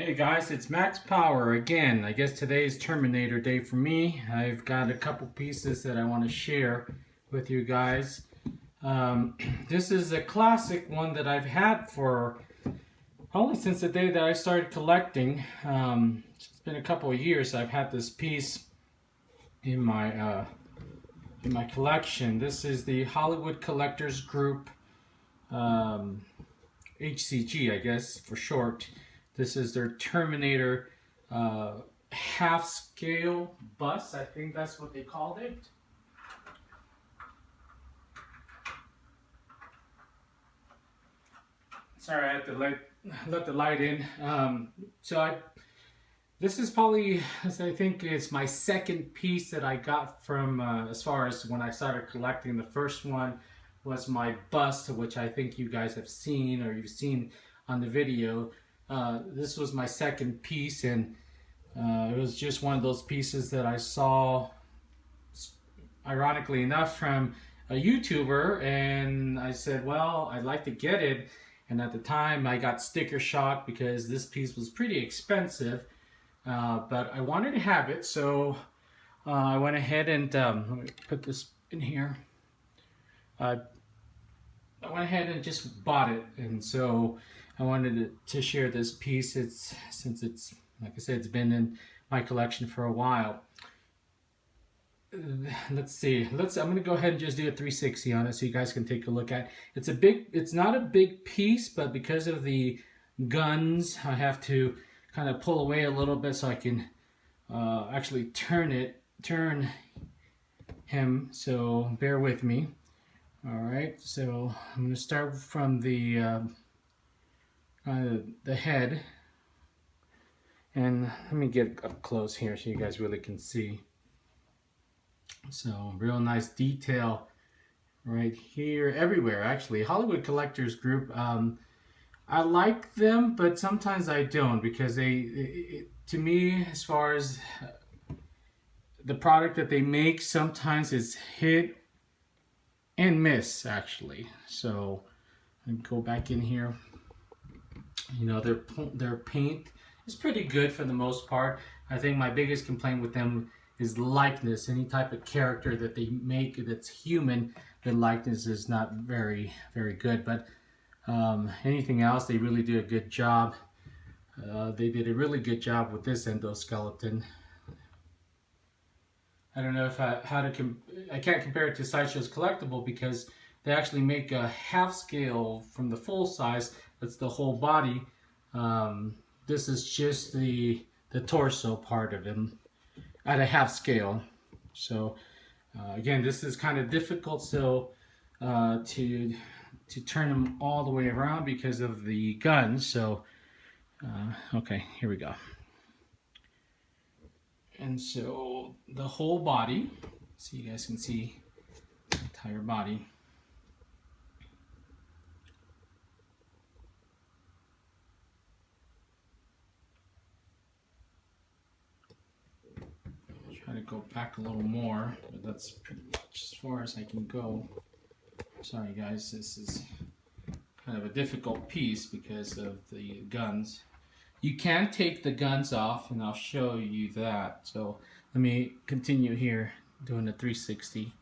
Hey guys, it's Max Power again. I guess today's Terminator Day for me. I've got a couple pieces that I want to share with you guys. This is a classic one that I've had for only since the day that I started collecting. It's been a couple of years. I've had this piece in my collection. This is the Hollywood Collectors Group, HCG, I guess for short. This is their Terminator half-scale bust. I think that's what they called it. Sorry, I had to let the light in. This is probably, I think it's my second piece that I got from, as far as when I started collecting. The first one was my bust, which I think you guys have seen, or you've seen on the video. This was my second piece, and it was just one of those pieces that I saw, ironically enough, from a YouTuber, and I said, well, I'd like to get it. And at the time I got sticker shock because this piece was pretty expensive, but I wanted to have it, so I went ahead and let me put this in here. I went ahead and just bought it, and so I wanted to share this piece. Since it's, like I said, it's been in my collection for a while. Let's see. I'm going to go ahead and just do a 360 on it so you guys can take a look at it. It's not a big piece, but because of the guns, I have to kind of pull away a little bit so I can actually turn him. So bear with me. Alright, so I'm going to start from the head, and let me get up close here so you guys really can see. So real nice detail right here, everywhere actually. Hollywood Collectors Group, I like them, but sometimes I don't, because to me, as far as the product that they make, sometimes it's hit and miss actually. So I go back in here. You know, their paint is pretty good for the most part. I think my biggest complaint with them is likeness. Any type of character that they make that's human, the likeness is not very good. But anything else, they really do a good job. They did a really good job with this endoskeleton. I don't know if I can't compare it to Sideshow's Collectible, because they actually make a half scale from the full size. That's the whole body. This is just the torso part of him at a half scale. So again, this is kind of difficult to turn him all the way around because of the guns. So okay, here we go. And so the whole body, so you guys can see the entire body. I'll try to go back a little more, but that's pretty much as far as I can go. Sorry guys, this is kind of a difficult piece because of the guns. You can take the guns off, and I'll show you that. So let me continue here doing the 360.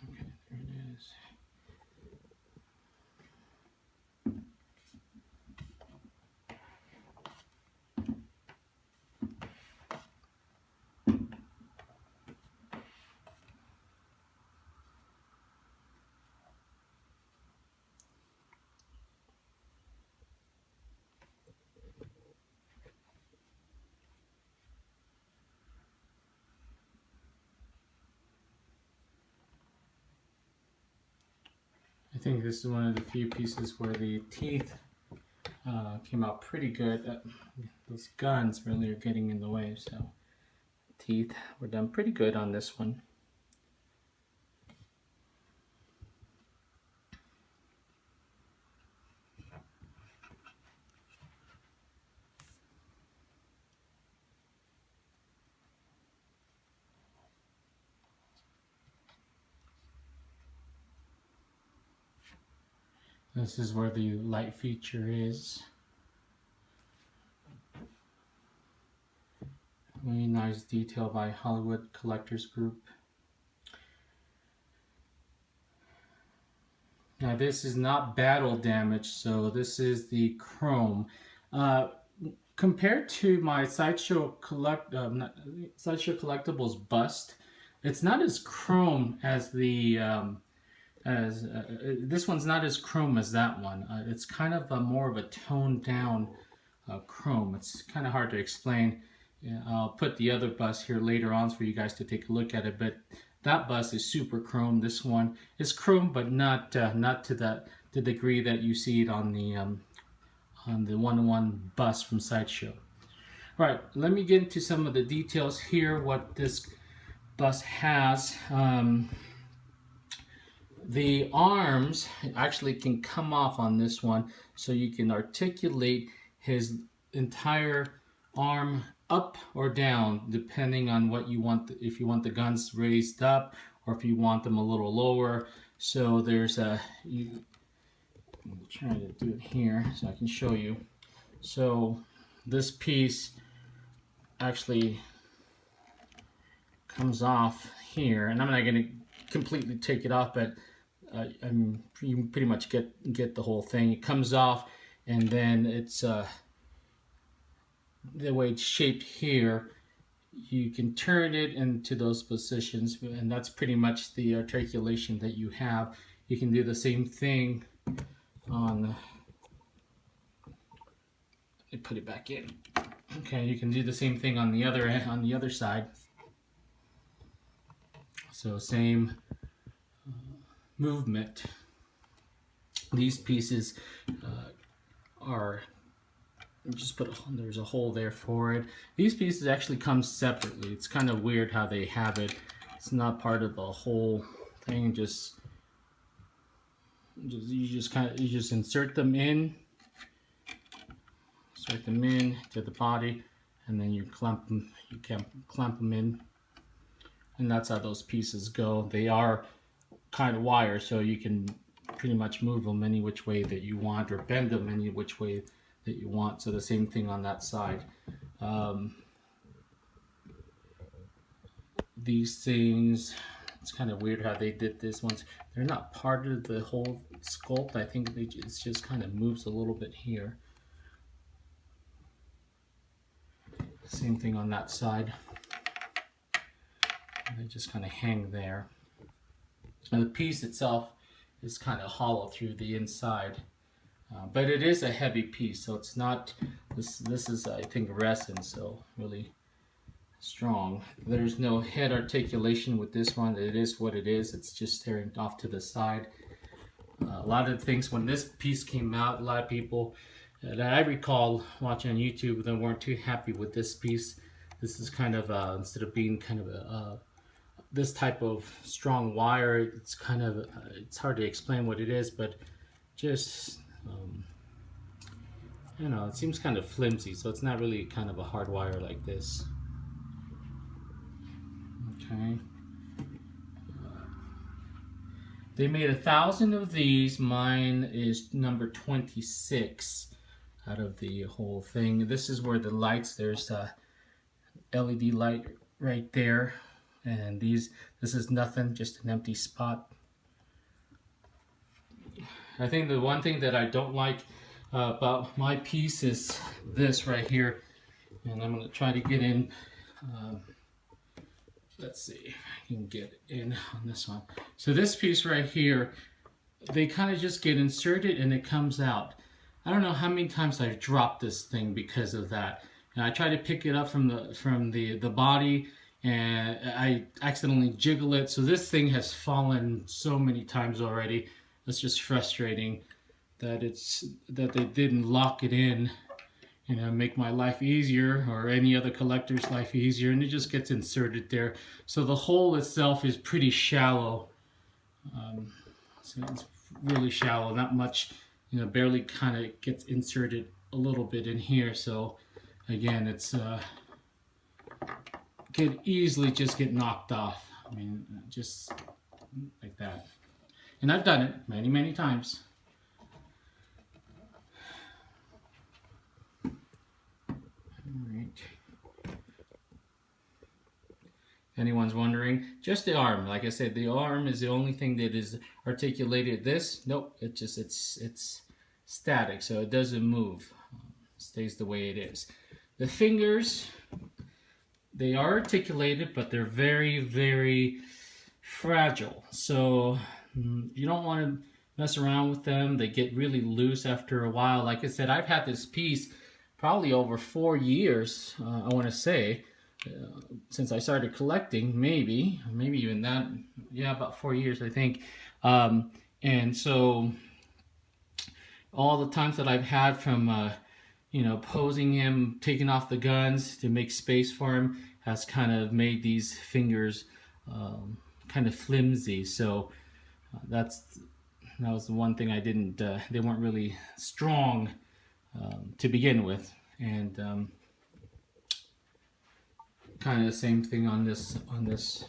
Okay, there it is. I think this is one of the few pieces where the teeth came out pretty good. Those guns really are getting in the way, so teeth were done pretty good on this one. This is where the light feature is. Really nice detail by Hollywood Collectors Group. Now this is not battle damage, so this is the chrome. Compared to my Sideshow Collectibles bust, it's not as chrome as the this one's not as chrome as that one. It's kind of more of a toned down chrome. It's kind of hard to explain. Yeah, I'll put the other bust here later on for you guys to take a look at it, but that bust is super chrome. This one is chrome, but not to the degree that you see it on the 1-to-1 bust from Sideshow. All right, let me get into some of the details here. What this bust has. The arms actually can come off on this one, so you can articulate his entire arm up or down depending on what you want. If you want the guns raised up or if you want them a little lower. So there's a, I'm trying to do it here so I can show you. So this piece actually comes off here, and I'm not going to completely take it off, but you pretty much get the whole thing. It comes off, and then it's the way it's shaped here, you can turn it into those positions, and that's pretty much the articulation that you have. You can do the same thing on, let me put it back in. Okay, you can do the same thing on the other end, on the other side. So same movement. These pieces are, just put there's a hole there for it. These pieces actually come separately. It's kind of weird how they have it. It's not part of the whole thing. You just insert them in to the body, and then you clamp them. You can clamp them in, and that's how those pieces go. They are kind of wire, so you can pretty much move them any which way that you want, or bend them any which way that you want. So the same thing on that side. These things, it's kind of weird how they did this ones. They're not part of the whole sculpt. I think it's just kind of moves a little bit here. Same thing on that side. And they just kind of hang there. And the piece itself is kind of hollow through the inside. But it is a heavy piece, so it's not, this is, I think, resin, so really strong. There's no head articulation with this one. It is what it is. It's just tearing off to the side. A lot of things, when this piece came out, a lot of people that I recall watching on YouTube, they weren't too happy with this piece. This is kind of, instead of being kind of this type of strong wire, it's kind of, it's hard to explain what it is, but just, you know, it seems kind of flimsy, so it's not really kind of a hard wire like this. Okay. They made 1,000 of these. Mine is number 26 out of the whole thing. This is where the lights, there's a LED light right there, and this is nothing, just an empty spot. I think the one thing that I don't like about my piece is this right here, and I'm going to try to get in. Let's see if I can get in on this one. So this piece right here, they kind of just get inserted and it comes out. I don't know how many times I've dropped this thing because of that. And I try to pick it up from the body, and I accidentally jiggle it. So this thing has fallen so many times already. It's just frustrating that they didn't lock it in, you know, make my life easier or any other collector's life easier, and it just gets inserted there. So the hole itself is pretty shallow. So it's really shallow, not much, you know, barely kind of gets inserted a little bit in here. So again, it's could easily just get knocked off. I mean, just like that. And I've done it many, many times. anyone's wondering. Just the arm. Like I said, the arm is the only thing that is articulated. This, nope, it's static, so it doesn't move. Stays the way it is. The fingers, they are articulated, but they're very, very fragile. So you don't want to mess around with them. They get really loose after a while. Like I said, I've had this piece probably over 4 years, I want to say, since I started collecting, maybe even that, yeah, about 4 years, I think. And so all the times that I've had from, you know, posing him, taking off the guns to make space for him, has kind of made these fingers kind of flimsy. So that was the one thing I didn't, they weren't really strong to begin with. And kind of the same thing on this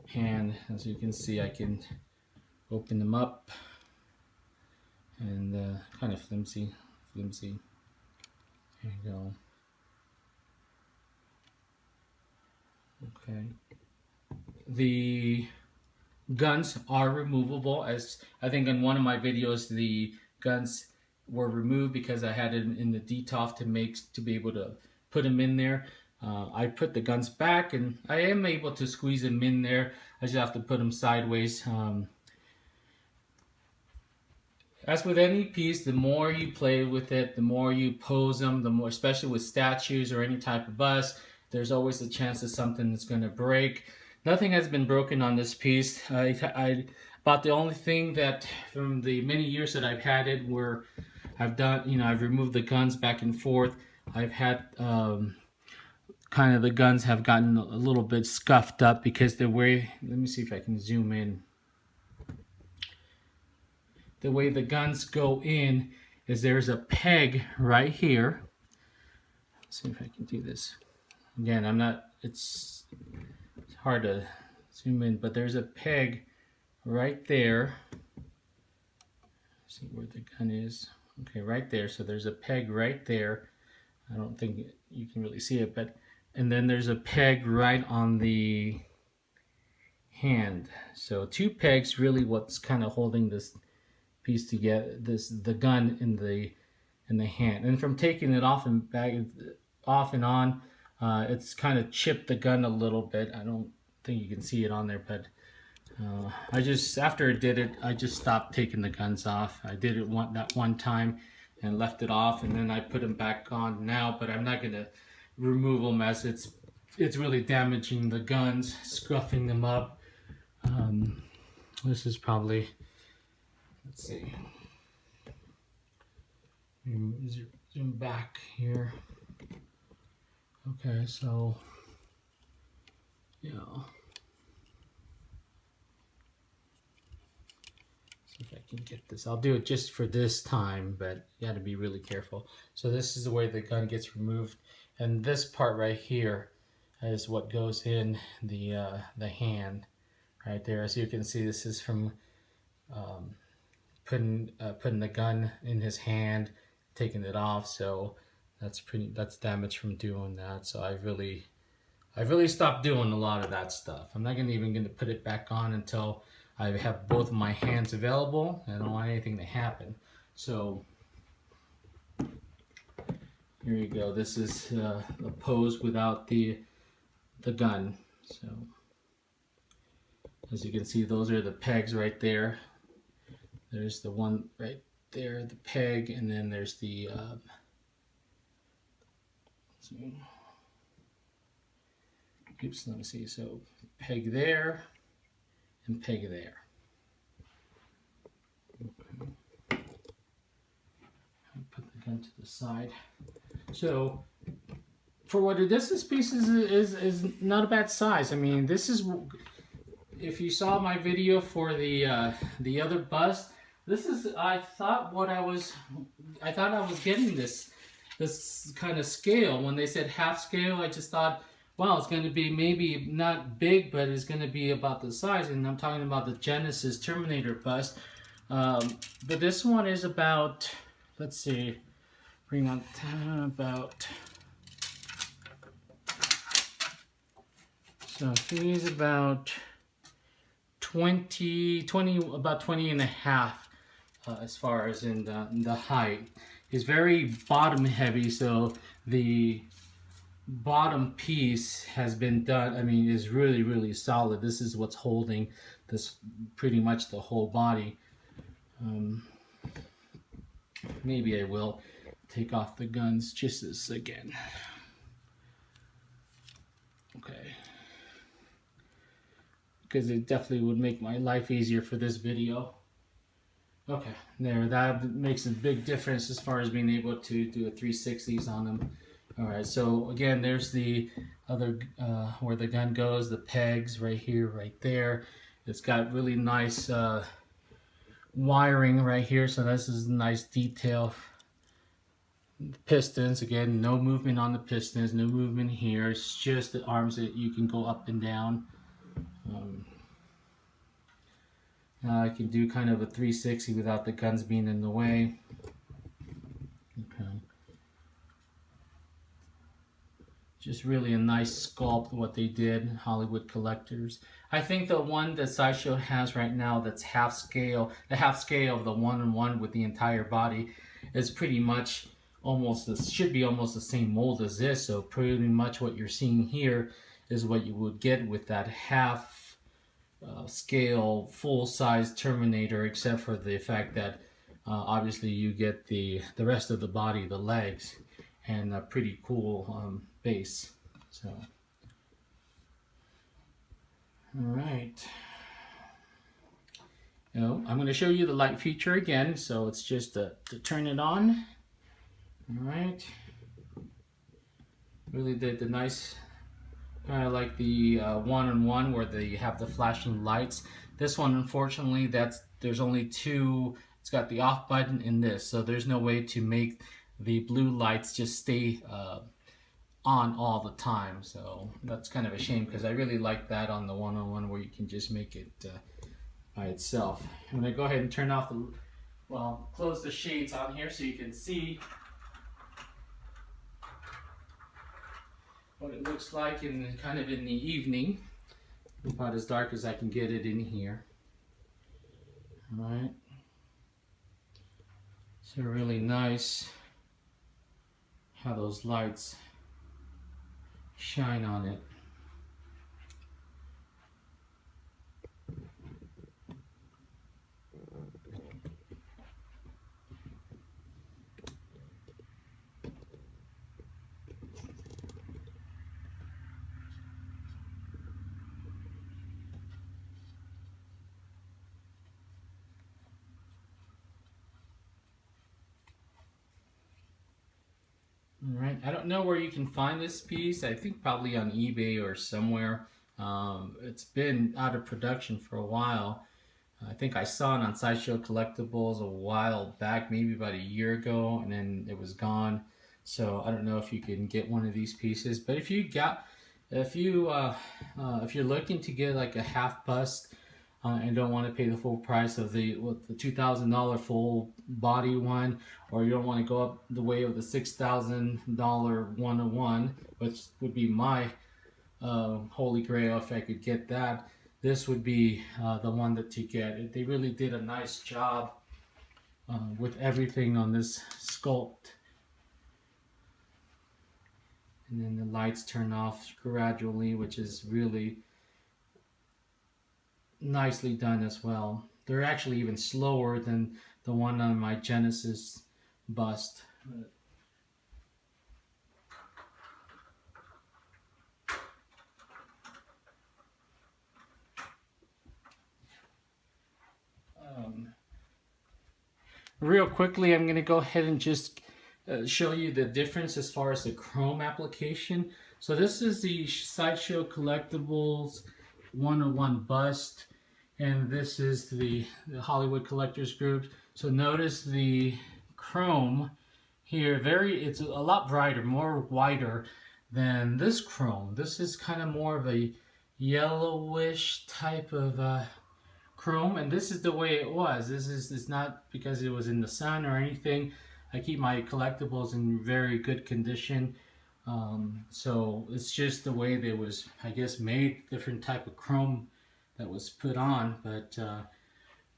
hand. As you can see, I can open them up, and kind of flimsy. There you go. Okay. The guns are removable. As I think in one of my videos, the guns were removed because I had it in the DTOF to be able to put them in there. I put the guns back, and I am able to squeeze them in there. I just have to put them sideways. As with any piece, the more you play with it, the more you pose them, the more, especially with statues or any type of bust, there's always a chance that something is going to break. Nothing has been broken on this piece. About the only thing that from the many years that I've had it, where I've done, you know, I've removed the guns back and forth. I've had kind of the guns have gotten a little bit scuffed up because the way, let me see if I can zoom in. The way the guns go in is there's a peg right here. Let's see if I can do this. Again, it's hard to zoom in, but there's a peg right there. Let's see where the gun is. Okay, right there. So there's a peg right there. I don't think you can really see it, and then there's a peg right on the hand. So 2 pegs, really what's kind of holding this piece together, the gun in the hand. And from taking it off and back, off and on, it's kind of chipped the gun a little bit. I don't think you can see it on there, but I just, after I did it, I just stopped taking the guns off. I did it that one time and left it off, and then I put them back on now, but I'm not going to remove them as it's really damaging the guns, scuffing them up. This is probably, let's see, zoom back here. Okay, so yeah, see if I can get this. I'll do it just for this time, but you got to be really careful. So this is the way the gun gets removed, and this part right here is what goes in the hand right there. As you can see, this is from putting the gun in his hand, taking it off. So that's damage from doing that. So I've really stopped doing a lot of that stuff. I'm not even going to put it back on until I have both of my hands available. I don't want anything to happen. So here you go. This is a pose without the gun. So as you can see, those are the pegs right there. There's the one right there, the peg, and then there's the oops, let me see. So peg there and peg there. Okay. I'll put the gun to the side. So for what it is, this piece is not a bad size. I mean, this is, if you saw my video for the other bust, this is, I thought I was getting this kind of scale. When they said half scale, I just thought, wow, it's going to be maybe not big, but it's going to be about the size. And I'm talking about the Genesis Terminator bust. But this one is about, let's see, bring on about So he's about 20, about 20 and a half as far as in the height. He's very bottom heavy, so the bottom piece has been done, I mean, is really, really solid. This is what's holding this pretty much the whole body. Maybe I will take off the guns just this again. Okay. Because it definitely would make my life easier for this video. Okay, there, that makes a big difference as far as being able to do a 360s on them. Alright, so again, there's the other, where the gun goes, the pegs right here, right there. It's got really nice wiring right here, so this is nice detail. Pistons, again, no movement on the pistons, no movement here. It's just the arms that you can go up and down. I can do kind of a 360 without the guns being in the way. Okay. Just really a nice sculpt what they did, Hollywood Collectors. I think the one that Sideshow has right now that's half scale, the half scale of the 1-on-1 with the entire body is pretty much almost, this should be almost the same mold as this, so pretty much what you're seeing here is what you would get with that half scale full-size Terminator, except for the fact that obviously you get the rest of the body, the legs, and a pretty cool base. So, all right. Now, I'm going to show you the light feature again, so it's just to turn it on. All right. Really did the nice, kind of like the 1-on-1 where they have the flashing lights. This one, unfortunately, there's only two. It's got the off button in this, so there's no way to make the blue lights just stay on all the time. So that's kind of a shame, because I really like that on the 1-on-1 where you can just make it by itself. I'm going to go ahead and turn off the, well, close the shades on here so you can see what it looks like in kind of in the evening. About as dark as I can get it in here. All right. So really nice how those lights shine on it. Alright, I don't know where you can find this piece. I think probably on eBay or somewhere. It's been out of production for a while. I think I saw it on Sideshow Collectibles a while back, maybe about a year ago, and then it was gone. So I don't know if you can get one of these pieces. But if you're looking to get like a half bust and don't want to pay the full price of the $2,000 full body one, or you don't want to go up the way of the $6,000 1-on-1, which would be my holy grail if I could get that, this would be the one that you get. They really did a nice job with everything on this sculpt. And then the lights turn off gradually, which is really nicely done as well. They're actually even slower than the one on my Genesis bust. Real quickly, I'm going to go ahead and just show you the difference as far as the chrome application. So this is the Sideshow Collectibles 1-on-1 bust, and this is the Hollywood Collectors Group. So notice the chrome here, it's a lot brighter, more whiter than this chrome. This is kind of more of a yellowish type of chrome, and this is the way it was. It's not because it was in the sun or anything. I keep my collectibles in very good condition. So it's just the way they was, I guess, made, different type of chrome that was put on. But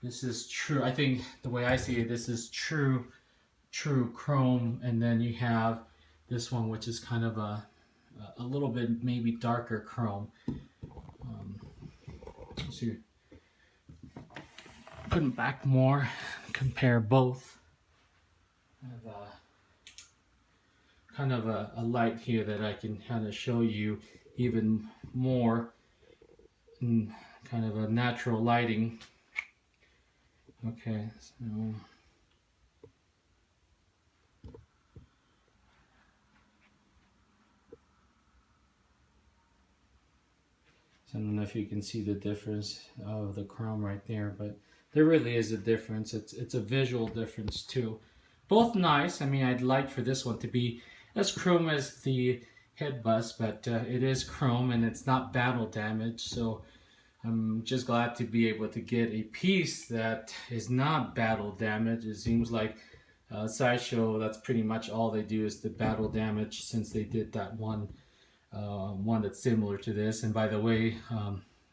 this is true. I think the way I see it, this is true chrome, and then you have this one, which is kind of a little bit maybe darker chrome. So put them back more, compare both. I have kind of a light here that I can kind of show you even more in kind of a natural lighting. Okay, so I don't know if you can see the difference of the chrome right there, but there really is a difference. It's a visual difference too. Both nice. I mean, I'd like for this one to be as chrome as the head bust, but it is chrome and it's not battle damage. So I'm just glad to be able to get a piece that is not battle damage. It seems like Sideshow, that's pretty much all they do is the battle damage, since they did that one that's similar to this. And by the way,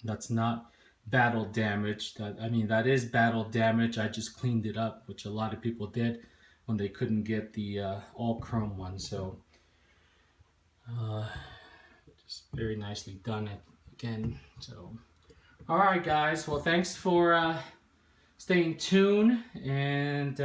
that's not battle damage. That is battle damage. I just cleaned it up, which a lot of people did when they couldn't get the all chrome one. So just very nicely done it again. So all right, guys. Well, thanks for staying tuned, and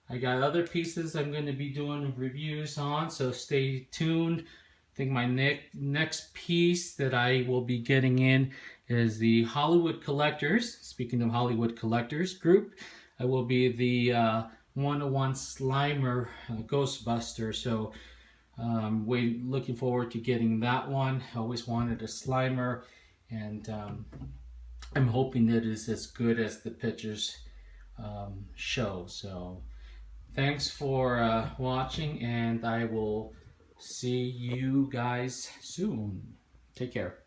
I got other pieces I'm going to be doing reviews on, so stay tuned. I think my next piece that I will be getting in is the Hollywood Collectors. Speaking of Hollywood Collectors Group, I will be the 101 Slimer Ghostbuster. So looking forward to getting that one. I always wanted a Slimer, and I'm hoping that it's as good as the pictures show. So thanks for watching, and I will see you guys soon. Take care.